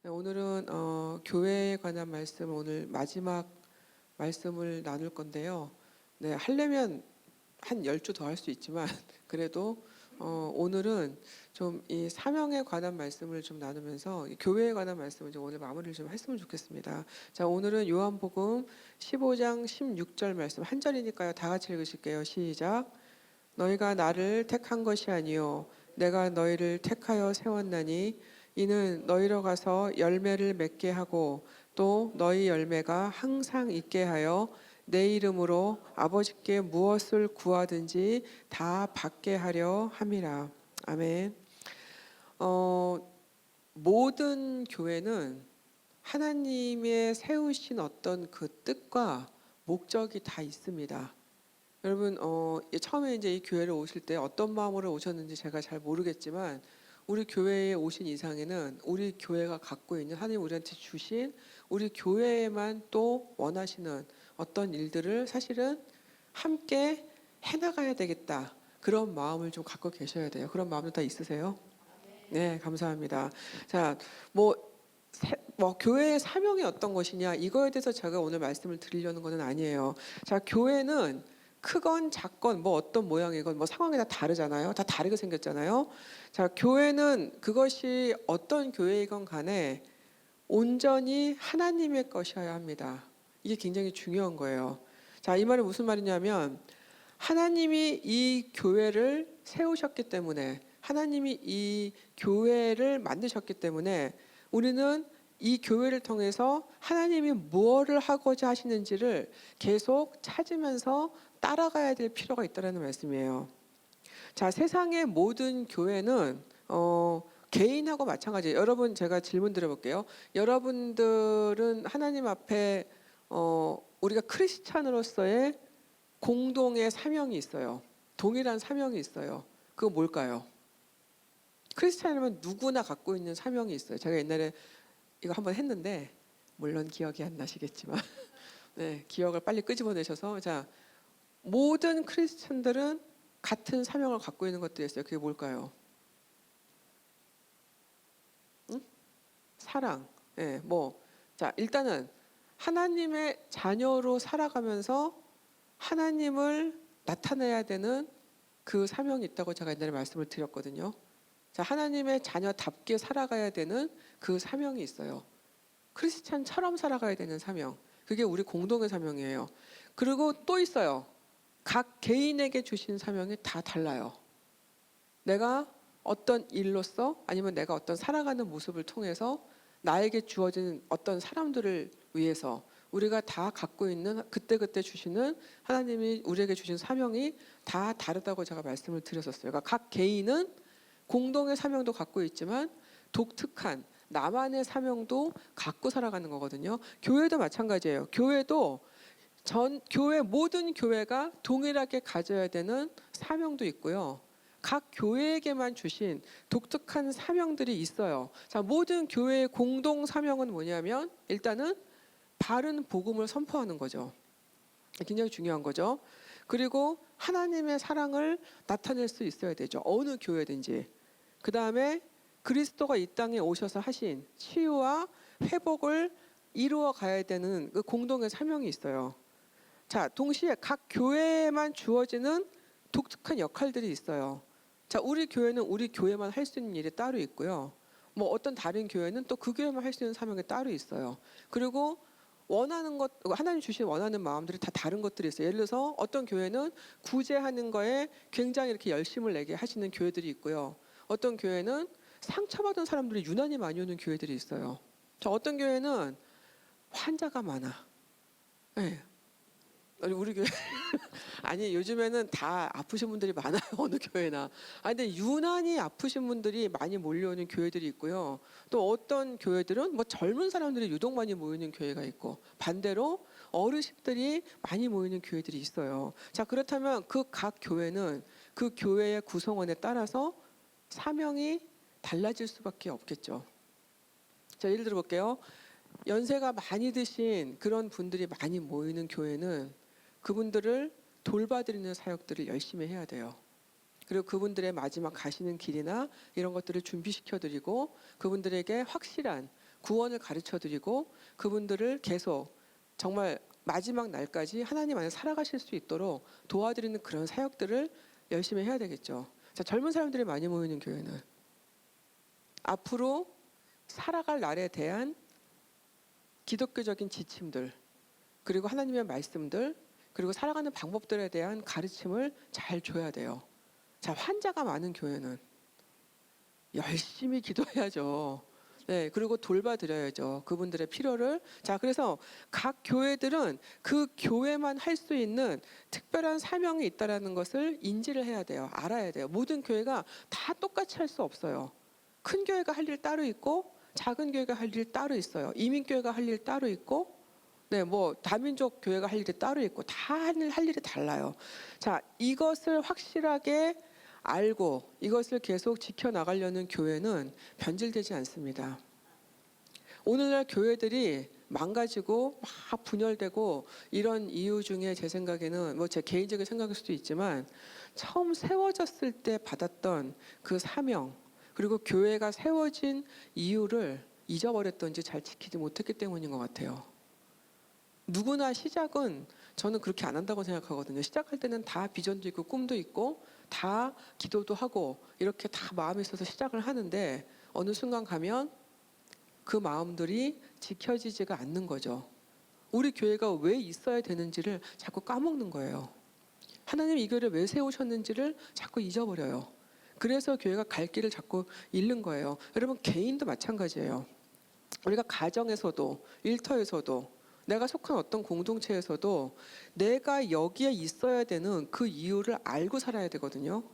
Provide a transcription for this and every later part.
네, 오늘은 교회에 관한 말씀, 오늘 마지막 말씀을 나눌 건데요. 네, 하려면 한 10주 더 할 수 있지만 그래도 오늘은 좀 이 사명에 관한 말씀을 좀 나누면서 이 교회에 관한 말씀을 좀 오늘 마무리를 좀 했으면 좋겠습니다. 자, 오늘은 요한복음 15장 16절 말씀 한 절이니까요. 다 같이 읽으실게요. 시작. 너희가 나를 택한 것이 아니요 내가 너희를 택하여 세웠나니 이는 너희로 가서 열매를 맺게 하고 또 너희 열매가 항상 있게 하여 내 이름으로 아버지께 무엇을 구하든지 다 받게 하려 함이라. 아멘. 모든 교회는 하나님의 세우신 어떤 그 뜻과 목적이 다 있습니다. 여러분, 처음에 이제 이 교회를 오실 때 어떤 마음으로 오셨는지 제가 잘 모르겠지만 우리 교회에 오신 이상에는 우리 교회가 갖고 있는 하나님 우리한테 주신 우리 교회에만 또 원하시는 어떤 일들을 사실은 함께 해나가야 되겠다. 그런 마음을 좀 갖고 계셔야 돼요. 그런 마음도 다 있으세요? 네, 감사합니다. 자, 뭐 교회의 사명이 어떤 것이냐 이거에 대해서 제가 오늘 말씀을 드리려는 것은 아니에요. 자, 교회는 크건 작건 뭐 어떤 모양이건 뭐 상황이 다 다르잖아요. 다 다르게 생겼잖아요. 자, 교회는 그것이 어떤 교회이건 간에 온전히 하나님의 것이어야 합니다. 이게 굉장히 중요한 거예요. 자, 이 말은 무슨 말이냐면 하나님이 이 교회를 세우셨기 때문에 하나님이 이 교회를 만드셨기 때문에 우리는 이 교회를 통해서 하나님이 무엇을 하고자 하시는지를 계속 찾으면서 따라가야 될 필요가 있다는 말씀이에요. 자, 세상의 모든 교회는 개인하고 마찬가지예요. 여러분, 제가 질문 드려볼게요. 여러분들은 하나님 앞에 우리가 크리스찬으로서의 공동의 사명이 있어요. 동일한 사명이 있어요. 그거 뭘까요? 크리스찬이면 누구나 갖고 있는 사명이 있어요. 제가 옛날에 이거 한번 했는데 물론 기억이 안 나시겠지만 네, 기억을 빨리 끄집어내셔서 자, 모든 크리스찬들은 같은 사명을 갖고 있는 것들이 있어요. 그게 뭘까요? 응? 사랑. 네, 자, 일단은 하나님의 자녀로 살아가면서 하나님을 나타내야 되는 그 사명이 있다고 제가 옛날에 말씀을 드렸거든요. 자, 하나님의 자녀답게 살아가야 되는 그 사명이 있어요. 크리스찬처럼 살아가야 되는 사명. 그게 우리 공동의 사명이에요. 그리고 또 있어요. 각 개인에게 주신 사명이 다 달라요. 내가 어떤 일로서 아니면 내가 어떤 살아가는 모습을 통해서 나에게 주어진 어떤 사람들을 위해서 우리가 다 갖고 있는 그때그때 주시는 하나님이 우리에게 주신 사명이 다 다르다고 제가 말씀을 드렸었어요. 그러니까 각 개인은 공동의 사명도 갖고 있지만 독특한 나만의 사명도 갖고 살아가는 거거든요. 교회도 마찬가지예요. 교회도 교회 모든 교회가 동일하게 가져야 되는 사명도 있고요. 각 교회에게만 주신 독특한 사명들이 있어요. 자, 모든 교회의 공동 사명은 뭐냐면 일단은 바른 복음을 선포하는 거죠. 굉장히 중요한 거죠. 그리고 하나님의 사랑을 나타낼 수 있어야 되죠. 어느 교회든지. 그 다음에 그리스도가 이 땅에 오셔서 하신 치유와 회복을 이루어 가야 되는 그 공동의 사명이 있어요. 자, 동시에 각 교회에만 주어지는 독특한 역할들이 있어요. 자, 우리 교회는 우리 교회만 할 수 있는 일이 따로 있고요. 뭐 어떤 다른 교회는 또 그 교회만 할 수 있는 사명이 따로 있어요. 그리고 원하는 것, 하나님 주신 원하는 마음들이 다 다른 것들이 있어요. 예를 들어서 어떤 교회는 구제하는 거에 굉장히 이렇게 열심을 내게 하시는 교회들이 있고요. 어떤 교회는 상처받은 사람들이 유난히 많이 오는 교회들이 있어요. 자, 어떤 교회는 환자가 많아. 네. 우리 교회 아니 요즘에는 다 아프신 분들이 많아요. 어느 교회나. 근데 유난히 아프신 분들이 많이 몰려오는 교회들이 있고요. 또 어떤 교회들은 뭐 젊은 사람들이 유독 많이 모이는 교회가 있고 반대로 어르신들이 많이 모이는 교회들이 있어요. 자, 그렇다면 그 각 교회는 그 교회의 구성원에 따라서 사명이 달라질 수밖에 없겠죠. 자, 예를 들어 볼게요. 연세가 많이 드신 그런 분들이 많이 모이는 교회는 그분들을 돌봐드리는 사역들을 열심히 해야 돼요. 그리고 그분들의 마지막 가시는 길이나 이런 것들을 준비시켜드리고 그분들에게 확실한 구원을 가르쳐드리고 그분들을 계속 정말 마지막 날까지 하나님 안에 살아가실 수 있도록 도와드리는 그런 사역들을 열심히 해야 되겠죠. 자, 젊은 사람들이 많이 모이는 교회는 앞으로 살아갈 날에 대한 기독교적인 지침들, 그리고 하나님의 말씀들, 그리고 살아가는 방법들에 대한 가르침을 잘 줘야 돼요. 자, 환자가 많은 교회는 열심히 기도해야죠. 네, 그리고 돌봐드려야죠. 그분들의 필요를. 자, 그래서 각 교회들은 그 교회만 할 수 있는 특별한 사명이 있다라는 것을 인지를 해야 돼요. 알아야 돼요. 모든 교회가 다 똑같이 할 수 없어요. 큰 교회가 할 일 따로 있고 작은 교회가 할 일 따로 있어요. 이민교회가 할 일 따로 있고 네, 뭐 다민족 교회가 할 일이 따로 있고 다 할 일이 달라요. 자, 이것을 확실하게 알고 이것을 계속 지켜나가려는 교회는 변질되지 않습니다. 오늘날 교회들이 망가지고 막 분열되고 이런 이유 중에 제 생각에는 뭐 제 개인적인 생각일 수도 있지만 처음 세워졌을 때 받았던 그 사명 그리고 교회가 세워진 이유를 잊어버렸던지 잘 지키지 못했기 때문인 것 같아요. 누구나 시작은 저는 그렇게 안 한다고 생각하거든요. 시작할 때는 다 비전도 있고 꿈도 있고 다 기도도 하고 이렇게 다 마음이 있어서 시작을 하는데 어느 순간 가면 그 마음들이 지켜지지가 않는 거죠. 우리 교회가 왜 있어야 되는지를 자꾸 까먹는 거예요. 하나님 이 교회를 왜 세우셨는지를 자꾸 잊어버려요. 그래서 교회가 갈 길을 자꾸 잃는 거예요. 여러분 개인도 마찬가지예요. 우리가 가정에서도 일터에서도 내가 속한 어떤 공동체에서도 내가 여기에 있어야 되는 그 이유를 알고 살아야 되거든요.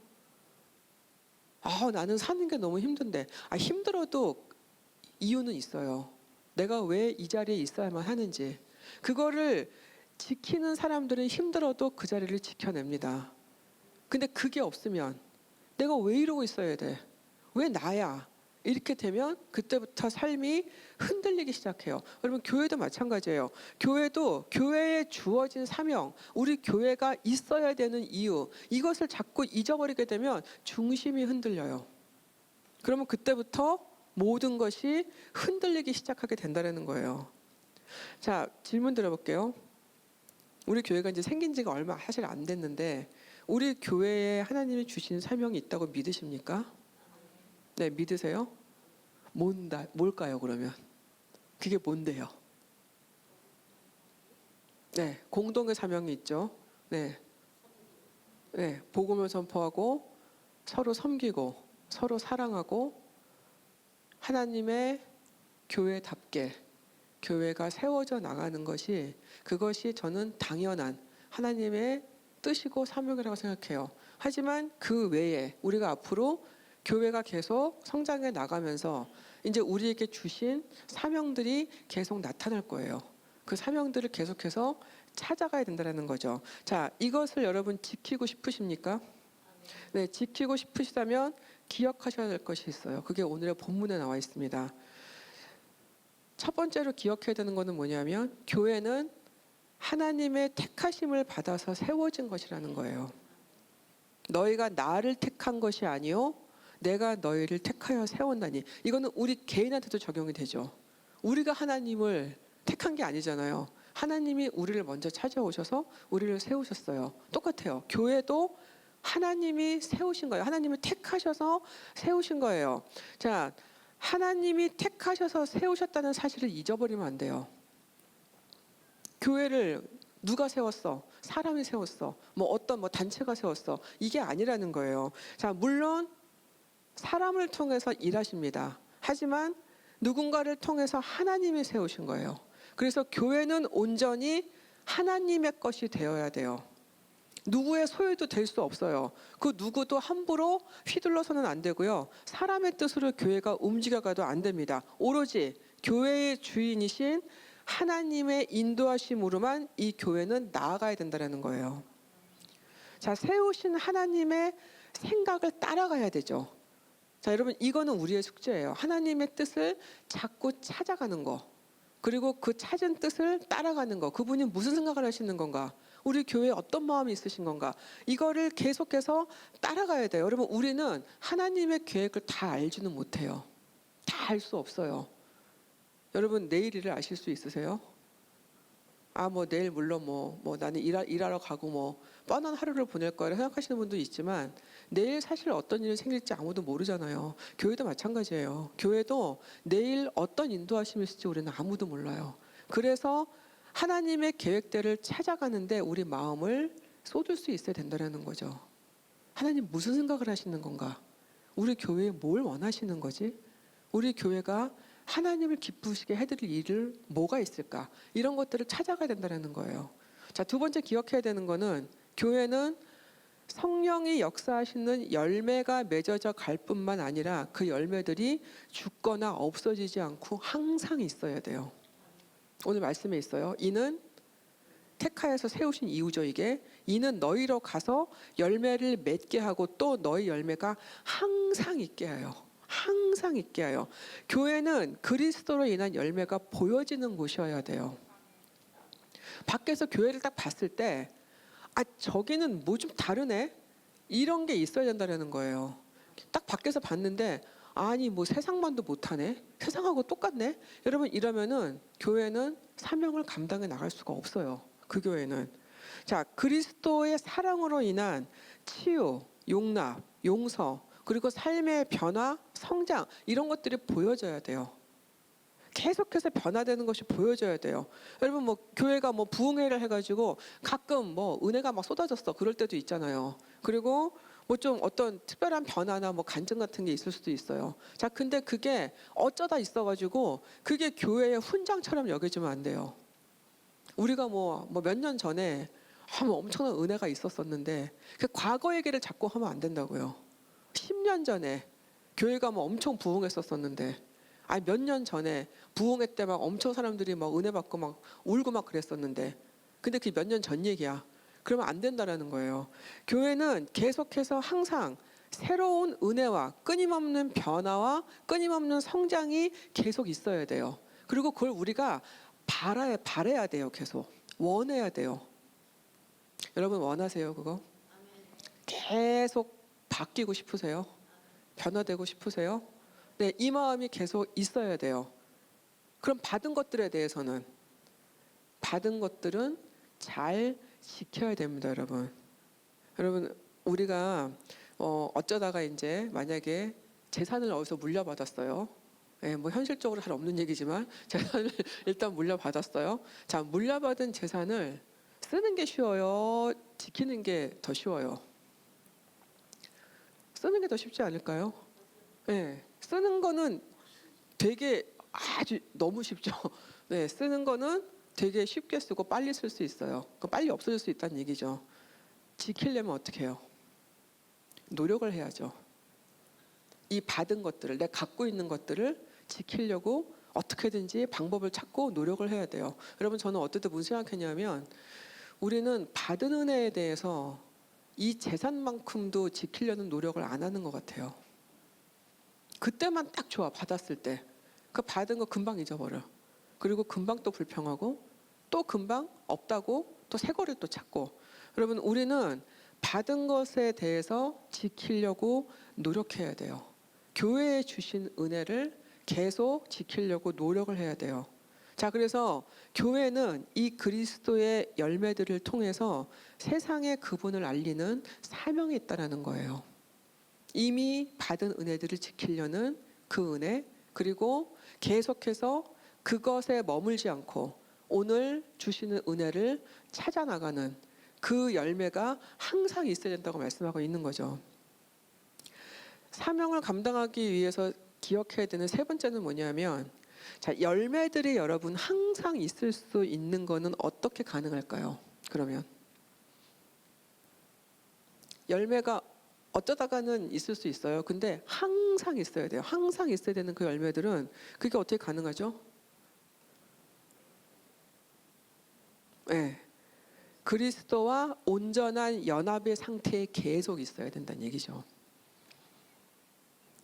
나는 사는 게 너무 힘든데. 힘들어도 이유는 있어요. 내가 왜 이 자리에 있어야만 하는지. 그거를 지키는 사람들은 힘들어도 그 자리를 지켜냅니다. 근데 그게 없으면 내가 왜 이러고 있어야 돼? 왜 나야? 이렇게 되면 그때부터 삶이 흔들리기 시작해요. 여러분 교회도 마찬가지예요. 교회도 교회에 주어진 사명, 우리 교회가 있어야 되는 이유, 이것을 자꾸 잊어버리게 되면 중심이 흔들려요. 그러면 그때부터 모든 것이 흔들리기 시작하게 된다는 거예요. 자, 질문 드려볼게요. 우리 교회가 이제 생긴 지가 얼마 사실 안 됐는데 우리 교회에 하나님이 주신 사명이 있다고 믿으십니까? 네, 믿으세요? 뭘까요, 그러면? 그게 뭔데요? 네, 공동의 사명이 있죠. 네, 네, 복음을 선포하고 서로 섬기고 서로 사랑하고 하나님의 교회답게 교회가 세워져 나가는 것이 그것이 저는 당연한 하나님의 뜻이고 사명이라고 생각해요. 하지만 그 외에 우리가 앞으로 교회가 계속 성장해 나가면서 이제 우리에게 주신 사명들이 계속 나타날 거예요. 그 사명들을 계속해서 찾아가야 된다는 거죠. 자, 이것을 여러분 지키고 싶으십니까? 네, 지키고 싶으시다면 기억하셔야 될 것이 있어요. 그게 오늘의 본문에 나와 있습니다. 첫 번째로 기억해야 되는 것은 뭐냐면 교회는 하나님의 택하심을 받아서 세워진 것이라는 거예요. 너희가 나를 택한 것이 아니요 내가 너희를 택하여 세웠나니. 이거는 우리 개인한테도 적용이 되죠. 우리가 하나님을 택한 게 아니잖아요. 하나님이 우리를 먼저 찾아오셔서 우리를 세우셨어요. 똑같아요. 교회도 하나님이 세우신 거예요. 하나님을 택하셔서 세우신 거예요. 자, 하나님이 택하셔서 세우셨다는 사실을 잊어버리면 안 돼요. 교회를 누가 세웠어? 사람이 세웠어. 어떤 단체가 세웠어. 이게 아니라는 거예요. 자, 물론 사람을 통해서 일하십니다. 하지만 누군가를 통해서 하나님이 세우신 거예요. 그래서 교회는 온전히 하나님의 것이 되어야 돼요. 누구의 소유도 될 수 없어요. 그 누구도 함부로 휘둘러서는 안 되고요. 사람의 뜻으로 교회가 움직여가도 안 됩니다. 오로지 교회의 주인이신 하나님의 인도하심으로만 이 교회는 나아가야 된다는 거예요. 자, 세우신 하나님의 생각을 따라가야 되죠. 자, 여러분 이거는 우리의 숙제예요. 하나님의 뜻을 자꾸 찾아가는 거. 그리고 그 찾은 뜻을 따라가는 거. 그분이 무슨 생각을 하시는 건가? 우리 교회에 어떤 마음이 있으신 건가? 이거를 계속해서 따라가야 돼요. 여러분 우리는 하나님의 계획을 다 알지는 못해요. 다 알 수 없어요. 여러분 내일 일을 아실 수 있으세요? 아, 뭐 내일 물론 뭐 나는 일하러 가고 뭐 뻔한 하루를 보낼 거라 생각하시는 분도 있지만 내일 사실 어떤 일이 생길지 아무도 모르잖아요. 교회도 마찬가지예요. 교회도 내일 어떤 인도하심이 있을지 우리는 아무도 몰라요. 그래서 하나님의 계획대를 찾아가는데 우리 마음을 쏟을 수 있어야 된다는 거죠. 하나님 무슨 생각을 하시는 건가? 우리 교회에 뭘 원하시는 거지? 우리 교회가 하나님을 기쁘시게 해드릴 일을 뭐가 있을까? 이런 것들을 찾아가야 된다는 거예요. 자, 두 번째 기억해야 되는 거는 교회는 성령이 역사하시는 열매가 맺어져 갈 뿐만 아니라 그 열매들이 죽거나 없어지지 않고 항상 있어야 돼요. 오늘 말씀에 있어요. 이는 택하여서 세우신 이유죠. 이는 너희로 가서 열매를 맺게 하고 또 너희 열매가 항상 있게 하여. 항상 있게 하여. 교회는 그리스도로 인한 열매가 보여지는 곳이어야 돼요. 밖에서 교회를 딱 봤을 때 저기는 뭐 좀 다르네? 이런 게 있어야 된다는 거예요. 딱 밖에서 봤는데 아니 뭐 세상만도 못하네? 세상하고 똑같네? 여러분 이러면은 교회는 사명을 감당해 나갈 수가 없어요. 그 교회는. 자, 그리스도의 사랑으로 인한 치유, 용납, 용서, 그리고 삶의 변화, 성장 이런 것들이 보여져야 돼요. 계속해서 변화되는 것이 보여져야 돼요. 여러분 뭐 교회가 뭐 부흥회를 해가지고 가끔 뭐 은혜가 막 쏟아졌어 그럴 때도 있잖아요. 그리고 뭐 좀 어떤 특별한 변화나 뭐 간증 같은 게 있을 수도 있어요. 자, 근데 그게 어쩌다 있어가지고 그게 교회의 훈장처럼 여겨지면 안 돼요. 우리가 뭐 몇 년 전에 뭐 엄청난 은혜가 있었었는데 그 과거 얘기를 자꾸 하면 안 된다고요. 10년 전에 교회가 뭐 엄청 부흥했었었는데 몇 년 전에 부흥회 때 막 엄청 사람들이 막 은혜 받고 막 울고 막 그랬었는데 근데 그게 몇 년 전 얘기야. 그러면 안 된다라는 거예요. 교회는 계속해서 항상 새로운 은혜와 끊임없는 변화와 끊임없는 성장이 계속 있어야 돼요. 그리고 그걸 우리가 바라야 돼요. 계속 원해야 돼요. 여러분 원하세요 그거? 계속 바뀌고 싶으세요? 변화되고 싶으세요? 네, 이 마음이 계속 있어야 돼요. 그럼 받은 것들에 대해서는 받은 것들은 잘 지켜야 됩니다, 여러분. 여러분 우리가 어쩌다가 이제 만약에 재산을 어디서 물려받았어요. 네, 뭐 현실적으로 잘 없는 얘기지만 재산을 일단 물려받았어요. 자, 물려받은 재산을 쓰는 게 쉬워요? 지키는 게 더 쉬워요? 쓰는 게 더 쉽지 않을까요? 네, 쓰는 거는 되게 아주 너무 쉽죠. 네, 쓰는 거는 되게 쉽게 쓰고 빨리 쓸 수 있어요. 빨리 없어질 수 있다는 얘기죠. 지키려면 어떻게 해요? 노력을 해야죠. 이 받은 것들을, 내가 갖고 있는 것들을 지키려고 어떻게든지 방법을 찾고 노력을 해야 돼요. 여러분 저는 어떨 때 무슨 생각했냐면 우리는 받은 은혜에 대해서 이 재산만큼도 지키려는 노력을 안 하는 것 같아요. 그때만 딱 좋아, 받았을 때. 그 받은 거 금방 잊어버려. 그리고 금방 또 불평하고 또 금방 없다고 또 새 거를 또 찾고. 여러분 우리는 받은 것에 대해서 지키려고 노력해야 돼요. 교회에 주신 은혜를 계속 지키려고 노력을 해야 돼요. 자, 그래서 교회는 이 그리스도의 열매들을 통해서 세상에 그분을 알리는 사명이 있다는 거예요. 이미 받은 은혜들을 지키려는 그 은혜, 그리고 계속해서 그것에 머물지 않고 오늘 주시는 은혜를 찾아 나가는 그 열매가 항상 있어야 된다고 말씀하고 있는 거죠. 사명을 감당하기 위해서 기억해야 되는 세 번째는 뭐냐면, 자, 열매들이 여러분 항상 있을 수 있는 거는 어떻게 가능할까요? 그러면 열매가 어쩌다가는 있을 수 있어요. 근데 항상 있어야 돼요. 항상 있어야 되는 그 열매들은 그게 어떻게 가능하죠? 네. 그리스도와 온전한 연합의 상태에 계속 있어야 된다는 얘기죠.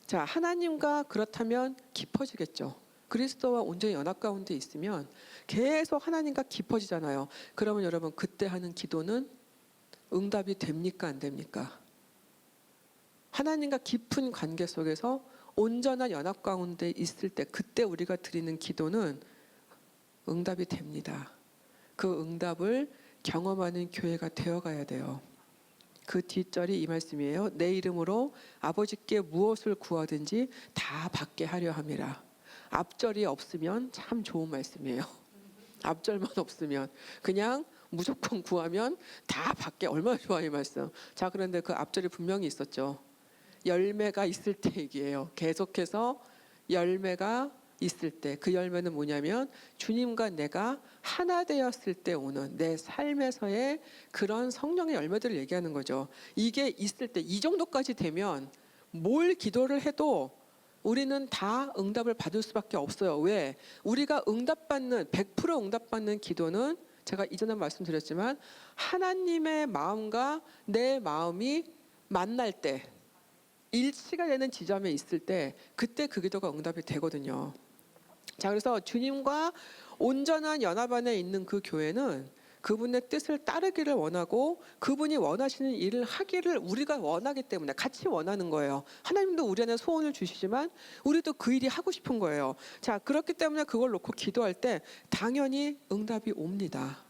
자, 하나님과 그렇다면 깊어지겠죠. 그리스도와 온전히 연합 가운데 있으면 계속 하나님과 깊어지잖아요. 그러면 여러분 그때 하는 기도는 응답이 됩니까? 안 됩니까? 하나님과 깊은 관계 속에서 온전한 연합 가운데 있을 때 그때 우리가 드리는 기도는 응답이 됩니다. 그 응답을 경험하는 교회가 되어가야 돼요. 그 뒷절이 이 말씀이에요. 내 이름으로 아버지께 무엇을 구하든지 다 받게 하려 함이라. 앞절이 없으면 참 좋은 말씀이에요. 앞절만 없으면 그냥 무조건 구하면 다 받게, 얼마나 좋아요 이 말씀. 자, 그런데 그 앞절이 분명히 있었죠. 열매가 있을 때 얘기예요. 계속해서 열매가 있을 때, 그 열매는 뭐냐면 주님과 내가 하나 되었을 때 오는 내 삶에서의 그런 성령의 열매들을 얘기하는 거죠. 이게 있을 때, 이 정도까지 되면 뭘 기도를 해도 우리는 다 응답을 받을 수밖에 없어요. 왜? 우리가 응답받는 100% 응답받는 기도는 제가 이전에 말씀드렸지만 하나님의 마음과 내 마음이 만날 때, 일치가 되는 지점에 있을 때 그때 그 기도가 응답이 되거든요. 자, 그래서 주님과 온전한 연합 안에 있는 그 교회는 그분의 뜻을 따르기를 원하고 그분이 원하시는 일을 하기를 우리가 원하기 때문에 같이 원하는 거예요. 하나님도 우리 안에 소원을 주시지만 우리도 그 일이 하고 싶은 거예요. 자, 그렇기 때문에 그걸 놓고 기도할 때 당연히 응답이 옵니다.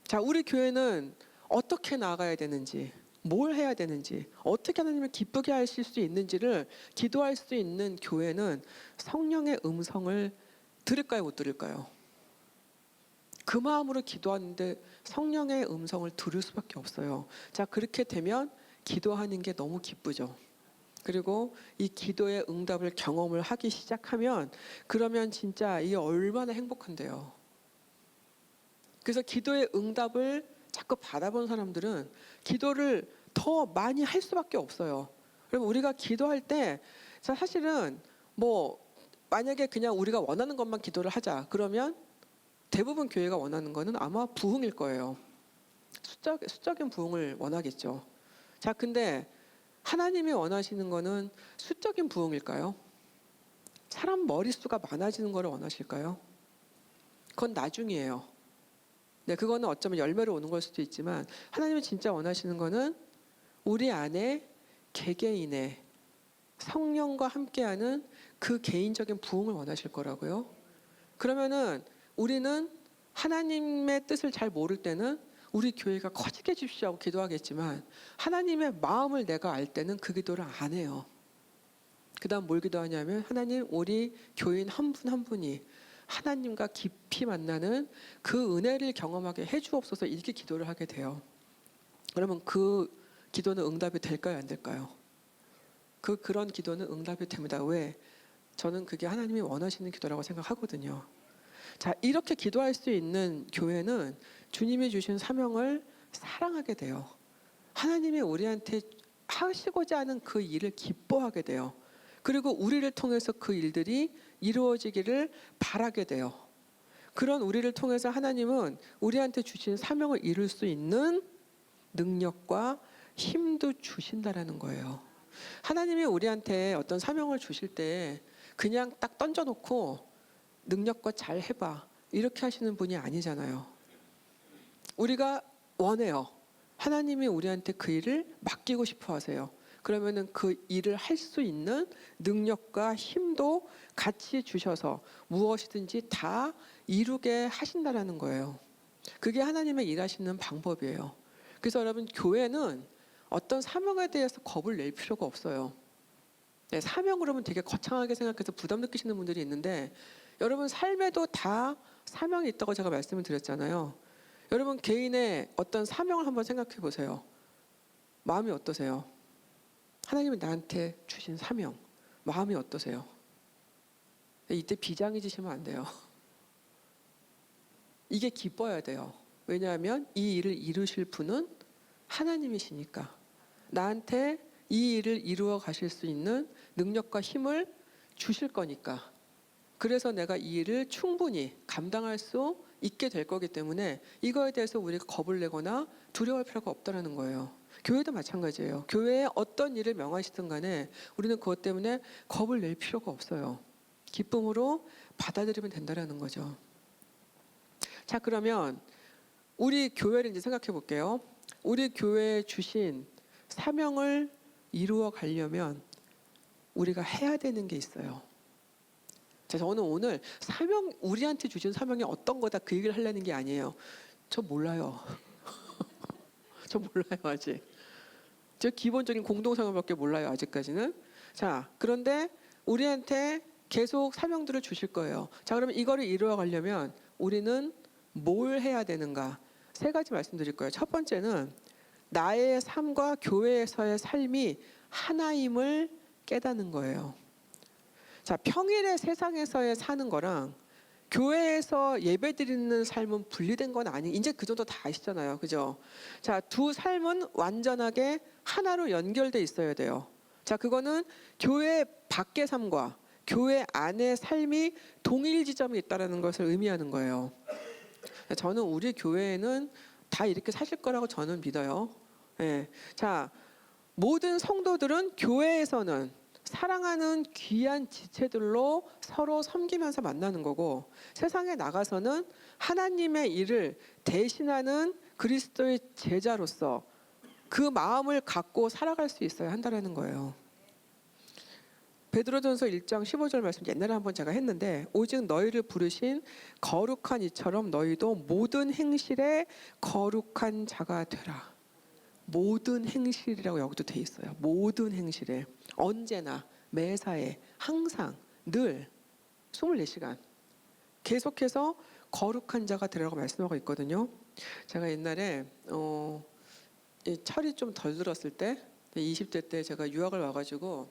자, 우리 교회는 어떻게 나아가야 되는지, 뭘 해야 되는지, 어떻게 하나님을 기쁘게 하실 수 있는지를 기도할 수 있는 교회는 성령의 음성을 들을까요, 못 들을까요? 그 마음으로 기도하는데 성령의 음성을 들을 수밖에 없어요. 자, 그렇게 되면 기도하는 게 너무 기쁘죠. 그리고 이 기도의 응답을 경험을 하기 시작하면 그러면 진짜 이게 얼마나 행복한데요. 그래서 기도의 응답을 자꾸 받아본 사람들은 기도를 더 많이 할 수밖에 없어요. 그럼 우리가 기도할 때 사실은 뭐 만약에 그냥 우리가 원하는 것만 기도를 하자 그러면 대부분 교회가 원하는 거는 아마 부흥일 거예요. 수적인 부흥을 원하겠죠. 자, 근데 하나님이 원하시는 거는 수적인 부흥일까요? 사람 머릿수가 많아지는 거를 원하실까요? 그건 나중이에요. 네, 그거는 어쩌면 열매로 오는 걸 수도 있지만 하나님이 진짜 원하시는 거는 우리 안에 개개인의 성령과 함께하는 그 개인적인 부흥을 원하실 거라고요. 그러면은 우리는 하나님의 뜻을 잘 모를 때는 우리 교회가 커지게 해주십시오 하고 기도하겠지만 하나님의 마음을 내가 알 때는 그 기도를 안 해요. 그 다음 뭘 기도하냐면 하나님 우리 교인 한 분 한 분이 하나님과 깊이 만나는 그 은혜를 경험하게 해주옵소서 이렇게 기도를 하게 돼요. 그러면 그 기도는 응답이 될까요, 안 될까요? 그런 기도는 응답이 됩니다. 왜? 저는 그게 하나님이 원하시는 기도라고 생각하거든요. 자, 이렇게 기도할 수 있는 교회는 주님이 주신 사명을 사랑하게 돼요. 하나님이 우리한테 하시고자 하는 그 일을 기뻐하게 돼요. 그리고 우리를 통해서 그 일들이 이루어지기를 바라게 돼요. 그런 우리를 통해서 하나님은 우리한테 주신 사명을 이룰 수 있는 능력과 힘도 주신다라는 거예요. 하나님이 우리한테 어떤 사명을 주실 때 그냥 딱 던져놓고 능력과 잘 해봐 이렇게 하시는 분이 아니잖아요. 우리가 원해요. 하나님이 우리한테 그 일을 맡기고 싶어 하세요. 그러면은 그 일을 할 수 있는 능력과 힘도 같이 주셔서 무엇이든지 다 이루게 하신다라는 거예요. 그게 하나님의 일하시는 방법이에요. 그래서 여러분 교회는 어떤 사명에 대해서 겁을 낼 필요가 없어요. 네, 사명 그러면 되게 거창하게 생각해서 부담 느끼시는 분들이 있는데 여러분 삶에도 다 사명이 있다고 제가 말씀을 드렸잖아요. 여러분 개인의 어떤 사명을 한번 생각해 보세요. 마음이 어떠세요? 하나님이 나한테 주신 사명, 마음이 어떠세요? 이때 비장해지시면 안 돼요. 이게 기뻐야 돼요. 왜냐하면 이 일을 이루실 분은 하나님이시니까. 나한테 이 일을 이루어 가실 수 있는 능력과 힘을 주실 거니까. 그래서 내가 이 일을 충분히 감당할 수 있게 될 거기 때문에 이거에 대해서 우리가 겁을 내거나 두려워할 필요가 없다는 거예요. 교회도 마찬가지예요. 교회에 어떤 일을 명하시든 간에 우리는 그것 때문에 겁을 낼 필요가 없어요. 기쁨으로 받아들이면 된다는 거죠. 자, 그러면 우리 교회를 이제 생각해 볼게요. 우리 교회에 주신 사명을 이루어 가려면 우리가 해야 되는 게 있어요. 자, 저는 오늘 사명, 우리한테 주신 사명이 어떤 거다 그 얘기를 하려는 게 아니에요. 저 몰라요. 저 몰라요 아직. 저 기본적인 공동사명밖에 몰라요 아직까지는. 자, 그런데 우리한테 계속 사명들을 주실 거예요. 자, 그러면 이거를 이루어 가려면 우리는 뭘 해야 되는가? 세 가지 말씀드릴 거예요. 첫 번째는 나의 삶과 교회에서의 삶이 하나임을 깨닫는 거예요. 자, 평일에 세상에서의 사는 거랑 교회에서 예배드리는 삶은 분리된 건 아니. 이제 그 정도 다 아시잖아요, 그죠? 자, 두 삶은 완전하게 하나로 연결돼 있어야 돼요. 자, 그거는 교회 밖의 삶과 교회 안의 삶이 동일 지점이 있다라는 것을 의미하는 거예요. 저는 우리 교회에는 다 이렇게 사실 거라고 저는 믿어요. 예. 자, 모든 성도들은 교회에서는 사랑하는 귀한 지체들로 서로 섬기면서 만나는 거고, 세상에 나가서는 하나님의 일을 대신하는 그리스도의 제자로서 그 마음을 갖고 살아갈 수 있어야 한다는 거예요. 베드로전서 1장 15절 말씀 옛날에 한번 제가 했는데, 오직 너희를 부르신 거룩한 이처럼 너희도 모든 행실에 거룩한 자가 되라. 모든 행실이라고 여기도 돼 있어요. 모든 행실에, 언제나, 매사에, 항상, 늘 24시간 계속해서 거룩한 자가 되라고 말씀하고 있거든요. 제가 옛날에 이 철이 좀 덜 들었을 때, 20대 때 제가 유학을 와가지고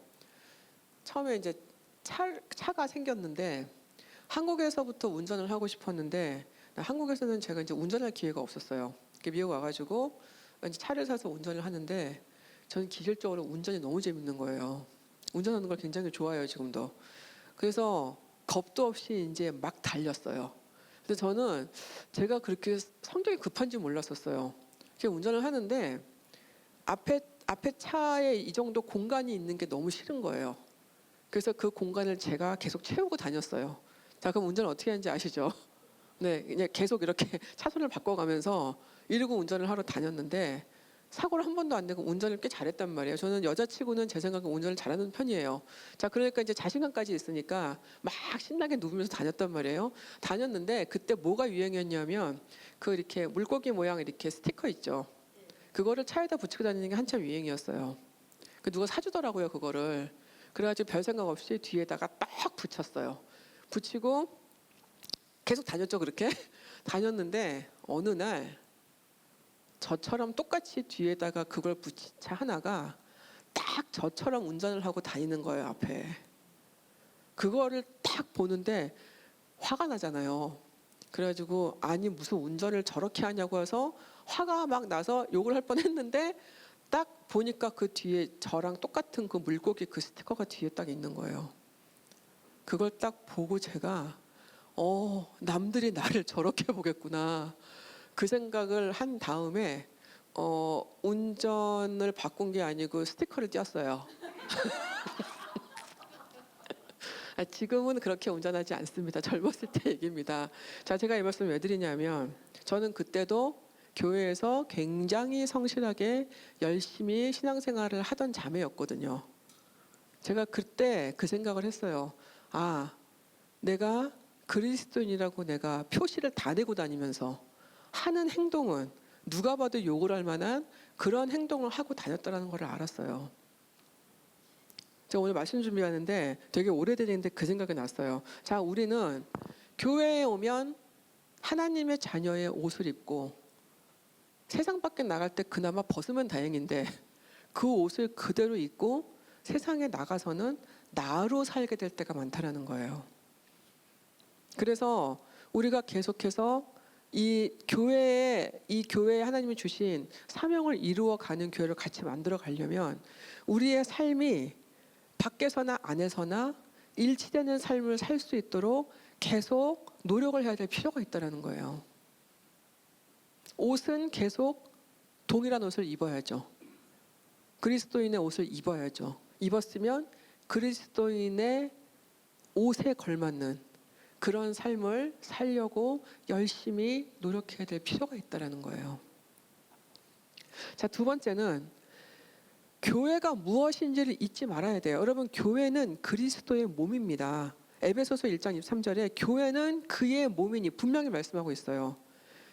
처음에 이제 차가 생겼는데, 한국에서부터 운전을 하고 싶었는데 한국에서는 제가 이제 운전할 기회가 없었어요. 미국 와가지고 이제 차를 사서 운전을 하는데, 저는 기질적으로 운전이 너무 재밌는 거예요. 운전하는 걸 굉장히 좋아해요, 지금도. 그래서 겁도 없이 이제 막 달렸어요. 근데 저는 제가 그렇게 성격이 급한지 몰랐었어요. 제가 운전을 하는데 앞에 차에 이 정도 공간이 있는 게 너무 싫은 거예요. 그래서 그 공간을 제가 계속 채우고 다녔어요. 자, 그럼 운전을 어떻게 하는지 아시죠? 네, 그냥 계속 이렇게 차선을 바꿔가면서 이러고 운전을 하러 다녔는데, 사고를 한 번도 안 내고 운전을 꽤 잘했단 말이에요. 저는 여자치고는 제 생각에 운전을 잘하는 편이에요. 자, 그러니까 이제 자신감까지 있으니까 막 신나게 누비면서 다녔단 말이에요. 다녔는데 그때 뭐가 유행이었냐면, 그 이렇게 물고기 모양 이렇게 스티커 있죠. 그거를 차에다 붙이고 다니는 게 한참 유행이었어요. 그 누가 사주더라고요, 그거를. 그래가지고 별 생각 없이 뒤에다가 딱 붙였어요. 붙이고 계속 다녔죠, 그렇게. 다녔는데 어느 날 저처럼 똑같이 뒤에다가 그걸 붙인 차 하나가 딱 저처럼 운전을 하고 다니는 거예요, 앞에. 그거를 딱 보는데 화가 나잖아요. 그래가지고 아니 무슨 운전을 저렇게 하냐고 해서 화가 막 나서 욕을 할 뻔했는데, 딱 보니까 그 뒤에 저랑 똑같은 그 물고기 그 스티커가 뒤에 딱 있는 거예요. 그걸 딱 보고 제가 남들이 나를 저렇게 보겠구나, 그 생각을 한 다음에 운전을 바꾼 게 아니고 스티커를 띄었어요. 지금은 그렇게 운전하지 않습니다. 젊었을 때 얘기입니다. 자, 제가 이 말씀을 왜 드리냐면, 저는 그때도 교회에서 굉장히 성실하게 열심히 신앙생활을 하던 자매였거든요. 제가 그때 그 생각을 했어요. 아, 내가 그리스도인이라고 내가 표시를 다 내고 다니면서 하는 행동은 누가 봐도 욕을 할 만한 그런 행동을 하고 다녔다는 걸 알았어요. 제가 오늘 말씀 준비하는데 되게 오래됐는데 그 생각이 났어요. 자, 우리는 교회에 오면 하나님의 자녀의 옷을 입고 세상 밖에 나갈 때 그나마 벗으면 다행인데, 그 옷을 그대로 입고 세상에 나가서는 나로 살게 될 때가 많다라는 거예요. 그래서 우리가 계속해서 이 교회에 하나님이 주신 사명을 이루어가는 교회를 같이 만들어 가려면 우리의 삶이 밖에서나 안에서나 일치되는 삶을 살 수 있도록 계속 노력을 해야 될 필요가 있다는 거예요. 옷은 계속 동일한 옷을 입어야죠. 그리스도인의 옷을 입어야죠. 입었으면 그리스도인의 옷에 걸맞는 그런 삶을 살려고 열심히 노력해야 될 필요가 있다는 거예요. 자, 두 번째는 교회가 무엇인지를 잊지 말아야 돼요. 여러분, 교회는 그리스도의 몸입니다. 에베소서 1장 23절에 교회는 그의 몸이니 분명히 말씀하고 있어요.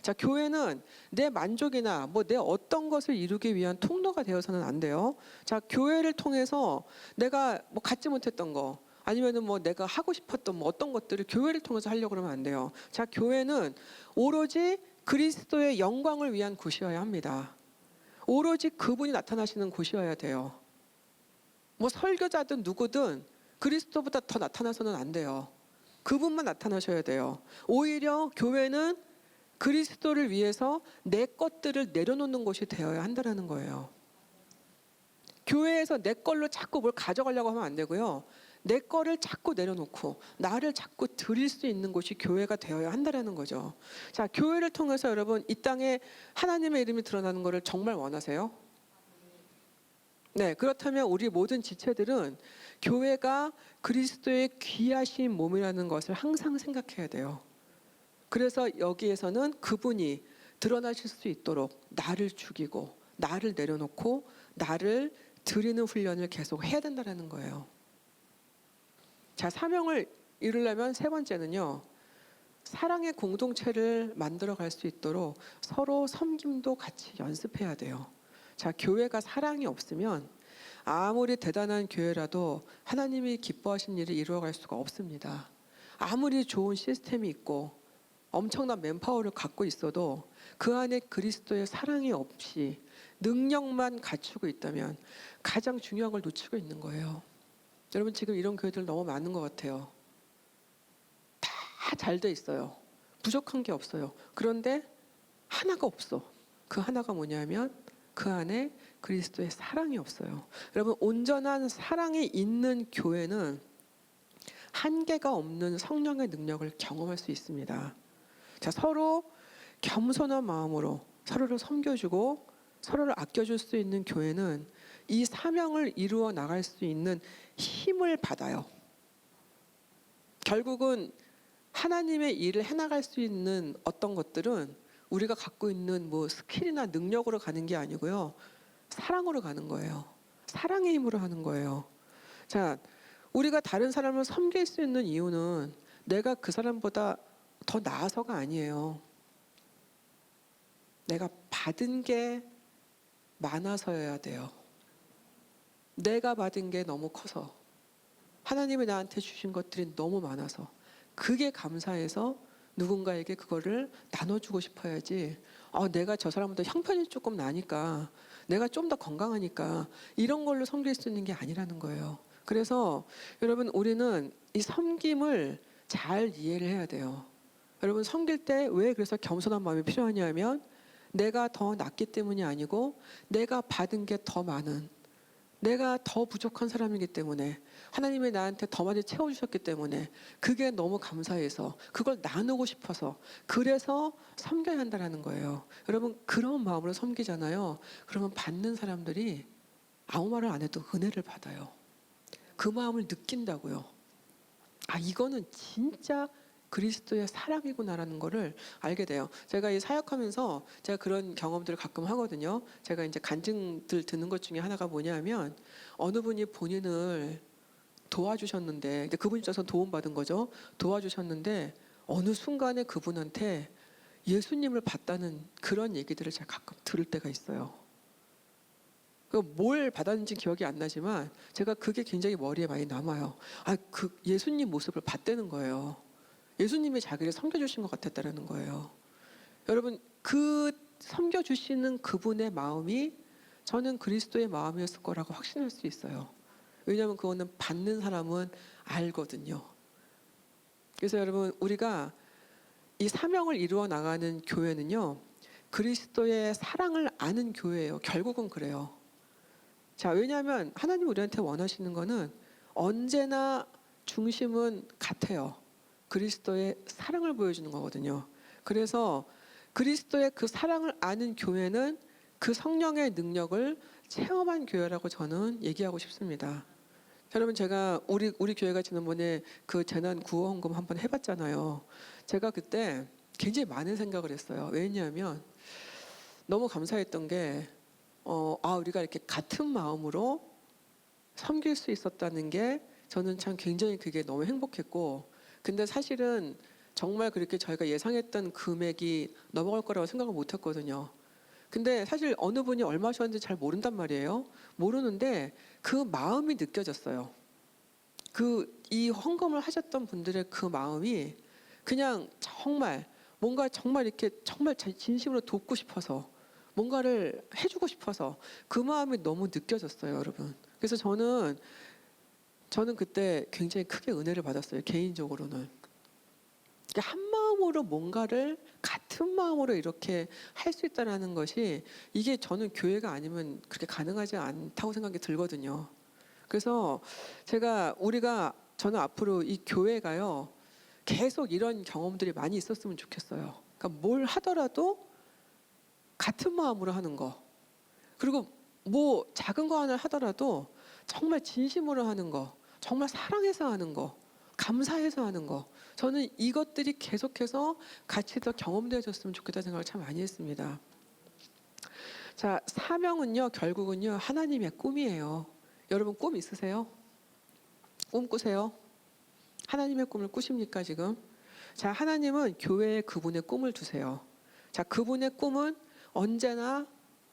자, 교회는 내 만족이나 뭐 내 어떤 것을 이루기 위한 통로가 되어서는 안 돼요. 자, 교회를 통해서 내가 뭐 갖지 못했던 거, 아니면은 뭐 내가 하고 싶었던 뭐 어떤 것들을 교회를 통해서 하려고 그러면 안 돼요. 자, 교회는 오로지 그리스도의 영광을 위한 곳이어야 합니다. 오로지 그분이 나타나시는 곳이어야 돼요. 뭐 설교자든 누구든 그리스도보다 더 나타나서는 안 돼요. 그분만 나타나셔야 돼요. 오히려 교회는 그리스도를 위해서 내 것들을 내려놓는 곳이 되어야 한다는 거예요. 교회에서 내 걸로 자꾸 뭘 가져가려고 하면 안 되고요. 내 거를 자꾸 내려놓고 나를 자꾸 드릴 수 있는 곳이 교회가 되어야 한다는 거죠. 자, 교회를 통해서 여러분 이 땅에 하나님의 이름이 드러나는 것을 정말 원하세요? 네, 그렇다면 우리 모든 지체들은 교회가 그리스도의 귀하신 몸이라는 것을 항상 생각해야 돼요. 그래서 여기에서는 그분이 드러나실 수 있도록 나를 죽이고 나를 내려놓고 나를 드리는 훈련을 계속 해야 된다는 거예요. 자, 사명을 이루려면 세 번째는요, 사랑의 공동체를 만들어 갈 수 있도록 서로 섬김도 같이 연습해야 돼요. 자, 교회가 사랑이 없으면 아무리 대단한 교회라도 하나님이 기뻐하신 일을 이루어갈 수가 없습니다. 아무리 좋은 시스템이 있고 엄청난 맨파워를 갖고 있어도 그 안에 그리스도의 사랑이 없이 능력만 갖추고 있다면 가장 중요한 걸 놓치고 있는 거예요. 여러분, 지금 이런 교회들 너무 많은 것 같아요. 다 잘 돼 있어요. 부족한 게 없어요. 그런데 하나가 없어. 그 하나가 뭐냐면 그 안에 그리스도의 사랑이 없어요. 여러분, 온전한 사랑이 있는 교회는 한계가 없는 성령의 능력을 경험할 수 있습니다. 자, 서로 겸손한 마음으로 서로를 섬겨주고 서로를 아껴줄 수 있는 교회는 이 사명을 이루어 나갈 수 있는 힘을 받아요. 결국은 하나님의 일을 해나갈 수 있는 어떤 것들은 우리가 갖고 있는 뭐 스킬이나 능력으로 가는 게 아니고요, 사랑으로 가는 거예요. 사랑의 힘으로 하는 거예요. 자, 우리가 다른 사람을 섬길 수 있는 이유는 내가 그 사람보다 더 나아서가 아니에요. 내가 받은 게 많아서여야 돼요. 내가 받은 게 너무 커서, 하나님이 나한테 주신 것들이 너무 많아서 그게 감사해서 누군가에게 그거를 나눠주고 싶어야지, 내가 저 사람보다 형편이 조금 나니까, 내가 좀 더 건강하니까 이런 걸로 섬길 수 있는 게 아니라는 거예요. 그래서 여러분, 우리는 이 섬김을 잘 이해를 해야 돼요. 여러분, 섬길 때 왜 그래서 겸손한 마음이 필요하냐면 내가 더 낫기 때문이 아니고 내가 받은 게 더 많은, 내가 더 부족한 사람이기 때문에 하나님이 나한테 더 많이 채워주셨기 때문에 그게 너무 감사해서 그걸 나누고 싶어서, 그래서 섬겨야 한다는 거예요. 여러분, 그런 마음으로 섬기잖아요. 그러면 받는 사람들이 아무 말을 안 해도 은혜를 받아요. 그 마음을 느낀다고요. 이거는 진짜 그리스도의 사랑이구나라는 거를 알게 돼요. 제가 이 사역하면서 제가 그런 경험들을 가끔 하거든요. 제가 이제 간증들 듣는 것 중에 하나가 뭐냐면, 어느 분이 본인을 도와주셨는데, 그분 입장에서 도움받은 거죠. 도와주셨는데 어느 순간에 그분한테 예수님을 봤다는 그런 얘기들을 제가 가끔 들을 때가 있어요. 뭘 받았는지 기억이 안 나지만 제가 그게 굉장히 머리에 많이 남아요. 그 예수님 모습을 봤다는 거예요. 예수님이 자기를 섬겨주신 것 같았다는 거예요. 여러분, 그 섬겨주시는 그분의 마음이 저는 그리스도의 마음이었을 거라고 확신할 수 있어요. 왜냐하면 그거는 받는 사람은 알거든요. 그래서 여러분, 우리가 이 사명을 이루어 나가는 교회는요, 그리스도의 사랑을 아는 교회예요. 결국은 그래요. 자, 왜냐하면 하나님 우리한테 원하시는 거는 언제나 중심은 같아요. 그리스도의 사랑을 보여주는 거거든요. 그래서 그리스도의 그 사랑을 아는 교회는 그 성령의 능력을 체험한 교회라고 저는 얘기하고 싶습니다. 여러분, 제가 우리 교회가 지난번에 그 재난 구호 헌금 한번 해봤잖아요. 제가 그때 굉장히 많은 생각을 했어요. 왜냐하면 너무 감사했던 게, 우리가 이렇게 같은 마음으로 섬길 수 있었다는 게 저는 참 굉장히 그게 너무 행복했고, 근데 사실은 정말 그렇게 저희가 예상했던 금액이 넘어갈 거라고 생각을 못 했거든요. 근데 사실 어느 분이 얼마 하셨는지 잘 모른단 말이에요. 모르는데 그 마음이 느껴졌어요. 이 헌금을 하셨던 분들의 그 마음이 그냥 정말 뭔가 정말 이렇게 정말 진심으로 돕고 싶어서 뭔가를 해주고 싶어서 그 마음이 너무 느껴졌어요, 여러분. 그래서 저는 그때 굉장히 크게 은혜를 받았어요, 개인적으로는. 한 마음으로 뭔가를 같은 마음으로 이렇게 할 수 있다는 것이, 이게 저는 교회가 아니면 그렇게 가능하지 않다고 생각이 들거든요. 그래서 저는 앞으로 이 교회가요, 계속 이런 경험들이 많이 있었으면 좋겠어요. 그러니까 뭘 하더라도 같은 마음으로 하는 거, 그리고 뭐 작은 거 하나 하더라도 정말 진심으로 하는 거, 정말 사랑해서 하는 거, 감사해서 하는 거, 저는 이것들이 계속해서 같이 더 경험되어졌으면 좋겠다는 생각을 참 많이 했습니다. 자, 사명은요, 결국은요, 하나님의 꿈이에요. 여러분 꿈 있으세요? 꿈 꾸세요? 하나님의 꿈을 꾸십니까 지금? 자, 하나님은 교회에 그분의 꿈을 두세요. 자, 그분의 꿈은 언제나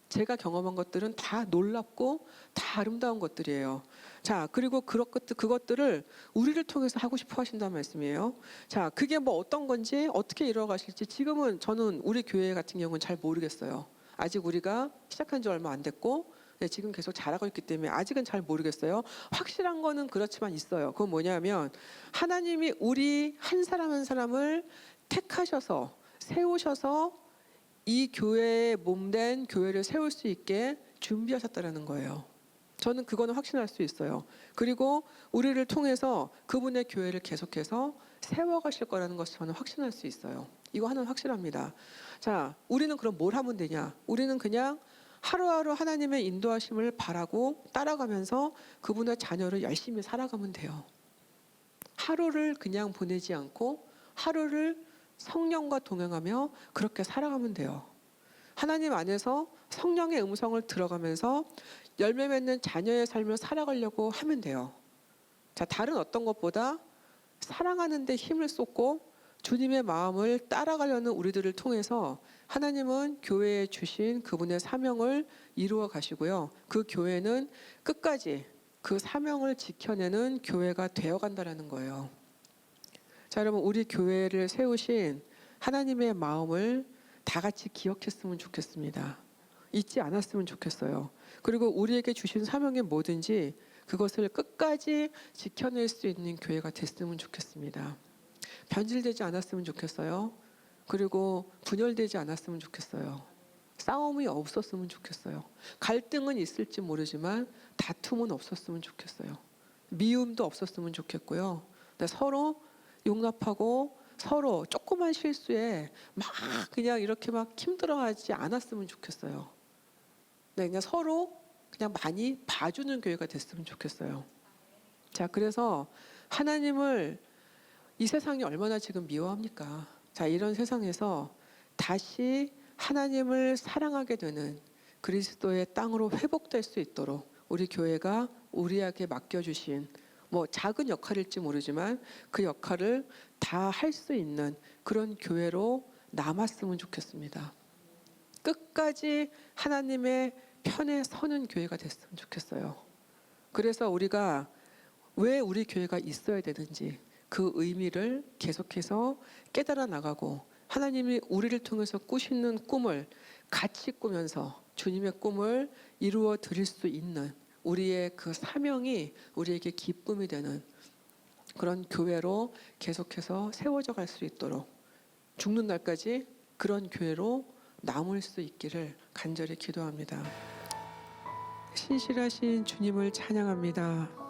제가 경험한 것들은 다 놀랍고 다 아름다운 것들이에요. 자, 그리고 그것들을 우리를 통해서 하고 싶어 하신다는 말씀이에요. 자, 그게 뭐 어떤 건지 어떻게 이루어가실지 지금은 저는 우리 교회 같은 경우는 잘 모르겠어요. 아직 우리가 시작한 지 얼마 안 됐고, 지금 계속 잘하고 있기 때문에 아직은 잘 모르겠어요. 확실한 거는 그렇지만 있어요. 그건 뭐냐면 하나님이 우리 한 사람 한 사람을 택하셔서 세우셔서 이 교회의 몸된 교회를 세울 수 있게 준비하셨다는 거예요. 저는 그거는 확신할 수 있어요. 그리고 우리를 통해서 그분의 교회를 계속해서 세워가실 거라는 것을 저는 확신할 수 있어요. 이거 하나는 확실합니다. 자, 우리는 그럼 뭘 하면 되냐? 우리는 그냥 하루하루 하나님의 인도하심을 바라고 따라가면서 그분의 자녀를 열심히 살아가면 돼요. 하루를 그냥 보내지 않고 하루를 성령과 동행하며 그렇게 살아가면 돼요. 하나님 안에서 성령의 음성을 들어가면서 열매 맺는 자녀의 삶을 살아가려고 하면 돼요. 자, 다른 어떤 것보다 사랑하는 데 힘을 쏟고 주님의 마음을 따라가려는 우리들을 통해서 하나님은 교회에 주신 그분의 사명을 이루어 가시고요. 그 교회는 끝까지 그 사명을 지켜내는 교회가 되어간다는 거예요. 자, 여러분, 우리 교회를 세우신 하나님의 마음을 다 같이 기억했으면 좋겠습니다. 잊지 않았으면 좋겠어요. 그리고 우리에게 주신 사명이 뭐든지 그것을 끝까지 지켜낼 수 있는 교회가 됐으면 좋겠습니다. 변질되지 않았으면 좋겠어요. 그리고 분열되지 않았으면 좋겠어요. 싸움이 없었으면 좋겠어요. 갈등은 있을지 모르지만 다툼은 없었으면 좋겠어요. 미움도 없었으면 좋겠고요. 서로 용납하고 서로 조그만 실수에 막 그냥 이렇게 막 힘들어하지 않았으면 좋겠어요. 그냥 서로 그냥 많이 봐주는 교회가 됐으면 좋겠어요. 자, 그래서 하나님을 이 세상이 얼마나 지금 미워합니까? 자, 이런 세상에서 다시 하나님을 사랑하게 되는 그리스도의 땅으로 회복될 수 있도록 우리 교회가 우리에게 맡겨주신 뭐 작은 역할일지 모르지만 그 역할을 다 할 수 있는 그런 교회로 남았으면 좋겠습니다. 끝까지 하나님의 편에 서는 교회가 됐으면 좋겠어요. 그래서 우리가 왜 우리 교회가 있어야 되는지 그 의미를 계속해서 깨달아 나가고 하나님이 우리를 통해서 꾸시는 꿈을 같이 꾸면서 주님의 꿈을 이루어 드릴 수 있는 우리의 그 사명이 우리에게 기쁨이 되는 그런 교회로 계속해서 세워져 갈 수 있도록 죽는 날까지 그런 교회로 남을 수 있기를 간절히 기도합니다. 신실하신 주님을 찬양합니다.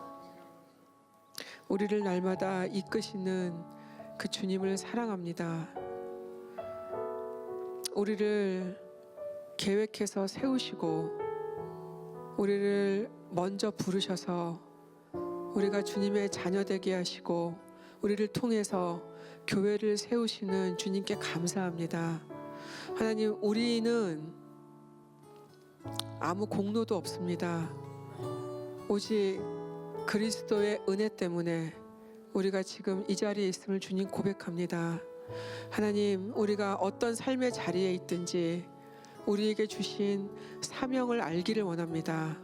우리를 날마다 이끄시는 그 주님을 사랑합니다. 우리를 계획해서 세우시고 우리를 먼저 부르셔서 우리가 주님의 자녀 되게 하시고 우리를 통해서 교회를 세우시는 주님께 감사합니다. 하나님, 우리는 아무 공로도 없습니다. 오직 그리스도의 은혜 때문에 우리가 지금 이 자리에 있음을 주님 고백합니다. 하나님, 우리가 어떤 삶의 자리에 있든지 우리에게 주신 사명을 알기를 원합니다.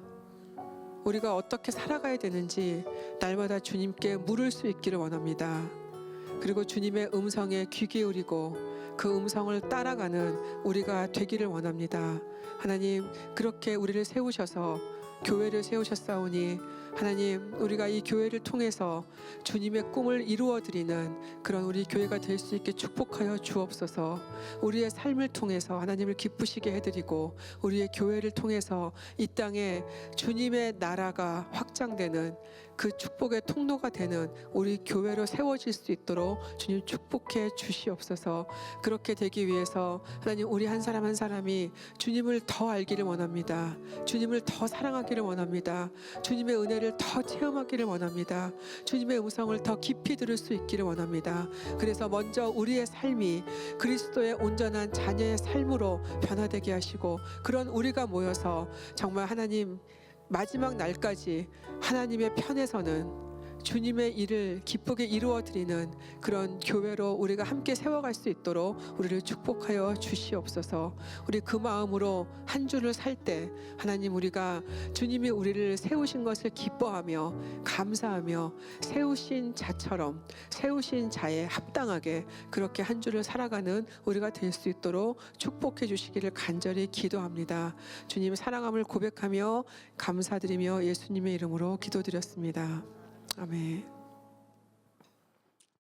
우리가 어떻게 살아가야 되는지 날마다 주님께 물을 수 있기를 원합니다. 그리고 주님의 음성에 귀 기울이고 그 음성을 따라가는 우리가 되기를 원합니다. 하나님, 그렇게 우리를 세우셔서 교회를 세우셨사오니 하나님, 우리가 이 교회를 통해서 주님의 꿈을 이루어드리는 그런 우리 교회가 될 수 있게 축복하여 주옵소서. 우리의 삶을 통해서 하나님을 기쁘시게 해드리고 우리의 교회를 통해서 이 땅에 주님의 나라가 확장되는 그 축복의 통로가 되는 우리 교회로 세워질 수 있도록 주님 축복해 주시옵소서. 그렇게 되기 위해서 하나님, 우리 한 사람 한 사람이 주님을 더 알기를 원합니다. 주님을 더 사랑하기를 원합니다. 주님의 은혜를 더 체험하기를 원합니다. 주님의 음성을 더 깊이 들을 수 있기를 원합니다. 그래서 먼저 우리의 삶이 그리스도의 온전한 자녀의 삶으로 변화되게 하시고, 그런 우리가 모여서 정말 하나님 마지막 날까지 하나님의 편에서는 주님의 일을 기쁘게 이루어드리는 그런 교회로 우리가 함께 세워갈 수 있도록 우리를 축복하여 주시옵소서. 우리 그 마음으로 한 주를 살 때 하나님, 우리가 주님이 우리를 세우신 것을 기뻐하며 감사하며 세우신 자처럼 세우신 자에 합당하게 그렇게 한 주를 살아가는 우리가 될 수 있도록 축복해 주시기를 간절히 기도합니다. 주님 사랑함을 고백하며 감사드리며 예수님의 이름으로 기도드렸습니다. 아멘.